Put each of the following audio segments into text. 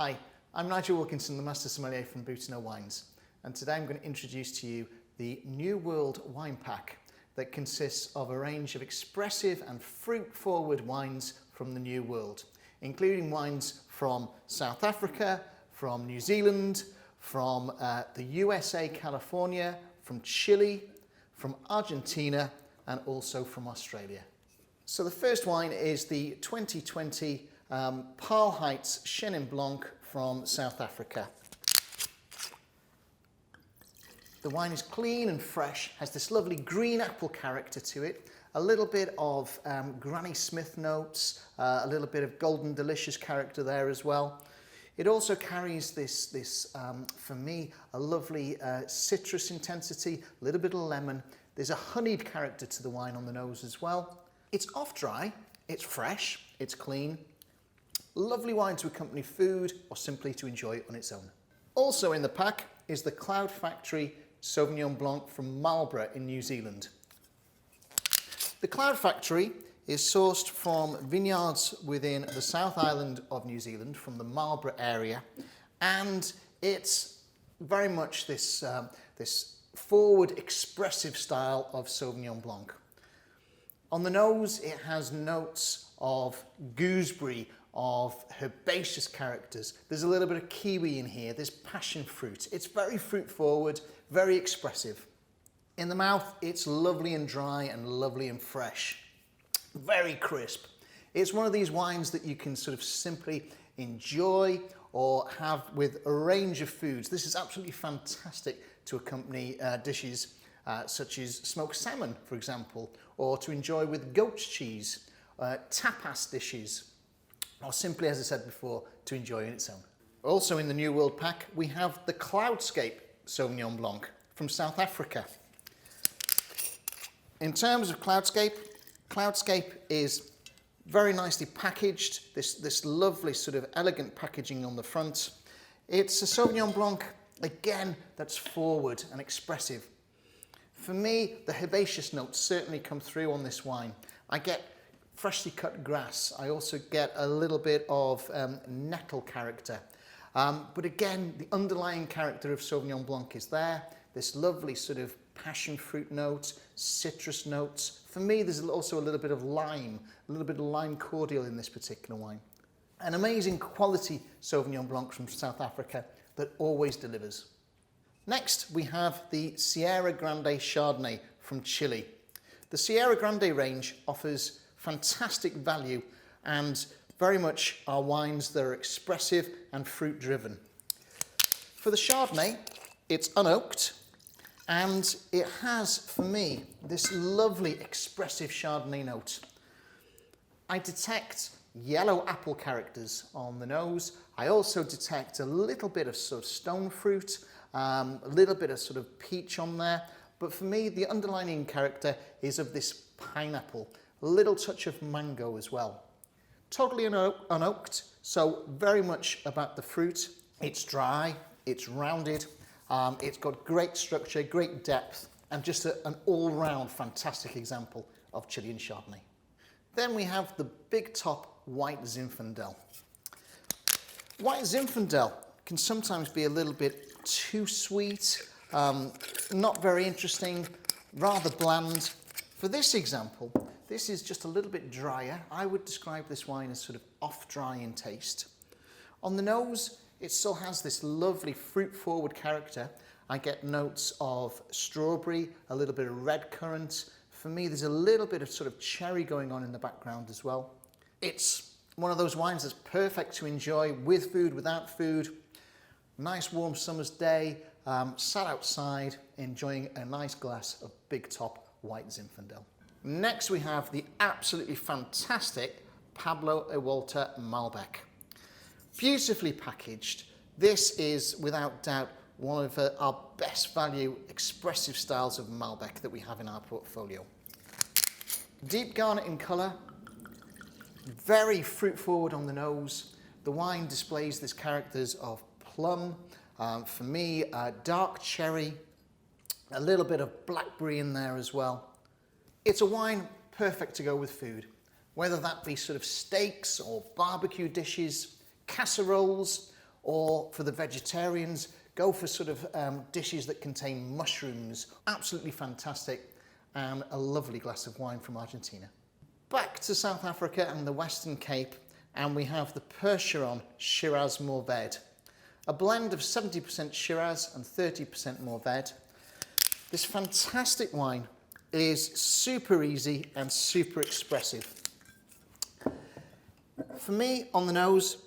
Hi, I'm Nigel Wilkinson, the Master Sommelier from Boutinot Wines, and today I'm going to introduce to you the New World wine pack that consists of a range of expressive and fruit-forward wines from the New World, including wines from South Africa, from New Zealand, from the USA, California, from Chile, from Argentina, and also from Australia. So the first wine is the 2020 Paarl Heights Chenin Blanc from South Africa. The wine is clean and fresh, has this lovely green apple character to it, a little bit of Granny Smith notes, a little bit of golden delicious character there as well. It also carries this for me, a lovely citrus intensity, a little bit of lemon. There's a honeyed character to the wine on the nose as well. It's off dry, it's fresh, it's clean. Lovely wine to accompany food or simply to enjoy it on its own. Also in the pack is the Cloud Factory Sauvignon Blanc from Marlborough in New Zealand. The Cloud Factory is sourced from vineyards within the South Island of New Zealand, from the Marlborough area, and it's very much this forward, expressive style of Sauvignon Blanc. On the nose, it has notes of gooseberry, of herbaceous characters. There's a little bit of kiwi in here, there's passion fruit. It's very fruit forward, very expressive. In the mouth, it's lovely and dry and lovely and fresh. Very crisp. It's one of these wines that you can sort of simply enjoy or have with a range of foods. This is absolutely fantastic to accompany dishes such as smoked salmon, for example, or to enjoy with goat's cheese, tapas dishes, or simply, as I said before, to enjoy on its own. Also in the New World pack, we have the Cloudscape Sauvignon Blanc from South Africa. In terms of Cloudscape, Cloudscape is very nicely packaged, this lovely sort of elegant packaging on the front. It's a Sauvignon Blanc, again, that's forward and expressive. For me, the herbaceous notes certainly come through on this wine. I get freshly cut grass. I also get a little bit of nettle character. But again, the underlying character of Sauvignon Blanc is there. This lovely sort of passion fruit notes, citrus notes. For me, there's also a little bit of lime cordial in this particular wine. An amazing quality Sauvignon Blanc from South Africa that always delivers. Next, we have the Sierra Grande Chardonnay from Chile. The Sierra Grande range offers fantastic value and very much are wines that are expressive and fruit driven. For the Chardonnay, it's unoaked and it has, for me, this lovely expressive Chardonnay note. I detect yellow apple characters on the nose. I also detect a little bit of sort of stone fruit, a little bit of sort of peach on there. But for me, the underlying character is of this pineapple, a little touch of mango as well. Totally unoaked, so very much about the fruit. It's dry, it's rounded, it's got great structure, great depth, and just an all-round fantastic example of Chilean Chardonnay. Then we have the big top White Zinfandel. White Zinfandel can sometimes be a little bit too sweet, not very interesting, rather bland. For this example, this is just a little bit drier. I would describe this wine as sort of off-dry in taste. On the nose, it still has this lovely fruit-forward character. I get notes of strawberry, a little bit of red currant. For me, there's a little bit of sort of cherry going on in the background as well. It's one of those wines that's perfect to enjoy with food, without food. Nice warm summer's day, sat outside, enjoying a nice glass of big top White Zinfandel. Next we have the absolutely fantastic Pablo Ewalter Malbec. Beautifully packaged. This is without doubt one of our best value expressive styles of Malbec that we have in our portfolio. Deep garnet in colour, very fruit forward on the nose. The wine displays these characters of plum, for me dark cherry, a little bit of blackberry in there as well. It's a wine perfect to go with food, whether that be sort of steaks or barbecue dishes, casseroles, or for the vegetarians, go for sort of dishes that contain mushrooms. Absolutely fantastic, and a lovely glass of wine from Argentina. Back to South Africa and the Western Cape, and we have the Percheron Shiraz Mourvèdre, a blend of 70% Shiraz and 30% Mourvèdre. This fantastic wine is super easy and super expressive. For me, on the nose,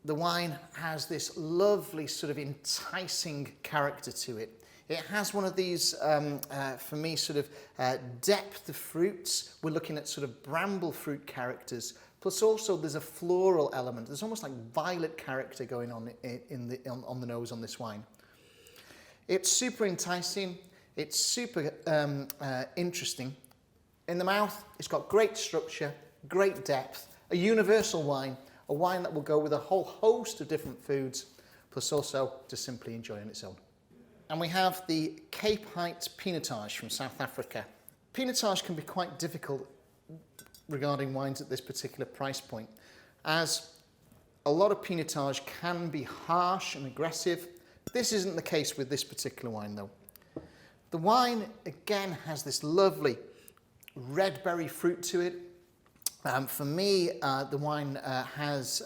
the wine has this lovely sort of enticing character to it. It has one of these, for me, sort of depth of fruits. We're looking at sort of bramble fruit characters. Plus also there's a floral element. There's almost like violet character going on on the nose on this wine. It's super enticing. It's super interesting. In the mouth, it's got great structure, great depth, a universal wine, a wine that will go with a whole host of different foods, plus also just simply enjoy on its own. And we have the Cape Heights Pinotage from South Africa. Pinotage can be quite difficult regarding wines at this particular price point, as a lot of Pinotage can be harsh and aggressive. This isn't the case with this particular wine though. The wine again has this lovely red berry fruit to it. For me, the wine has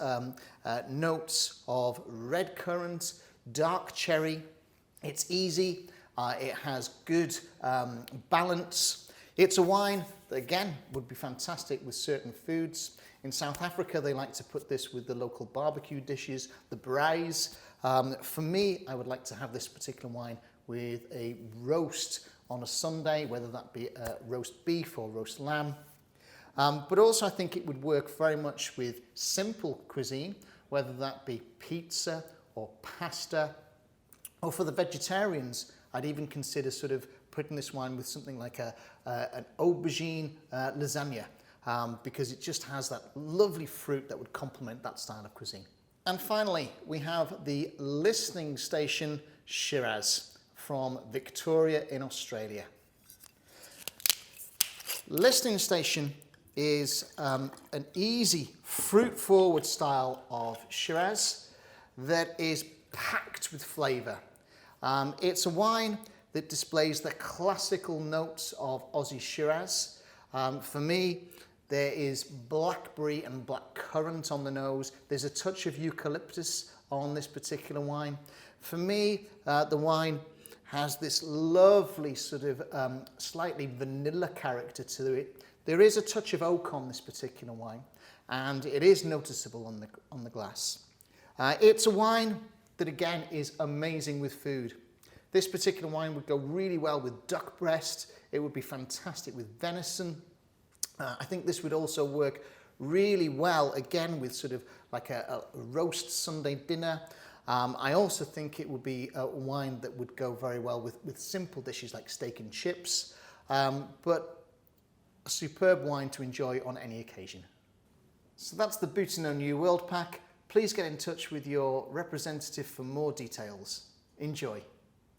notes of red currant, dark cherry. It's easy, it has good balance. It's a wine that again would be fantastic with certain foods. In South Africa, they like to put this with the local barbecue dishes, the braais. For me, I would like to have this particular wine with a roast on a Sunday, whether that be roast beef or roast lamb. But also I think it would work very much with simple cuisine, whether that be pizza or pasta, or for the vegetarians, I'd even consider sort of putting this wine with something like an aubergine lasagna, because it just has that lovely fruit that would complement that style of cuisine. And finally, we have the Listening Station Shiraz from Victoria in Australia. Listening Station is an easy, fruit-forward style of Shiraz that is packed with flavour. It's a wine that displays the classical notes of Aussie Shiraz. For me, there is blackberry and blackcurrant on the nose. There's a touch of eucalyptus on this particular wine. For me, the wine has this lovely sort of slightly vanilla character to it. There is a touch of oak on this particular wine, and it is noticeable on the glass. It's a wine that again is amazing with food. This particular wine would go really well with duck breast. It would be fantastic with venison. I think this would also work really well again with sort of like a roast Sunday dinner. I also think it would be a wine that would go very well with simple dishes like steak and chips, but a superb wine to enjoy on any occasion. So that's the Boutinot New World Pack. Please get in touch with your representative for more details. Enjoy.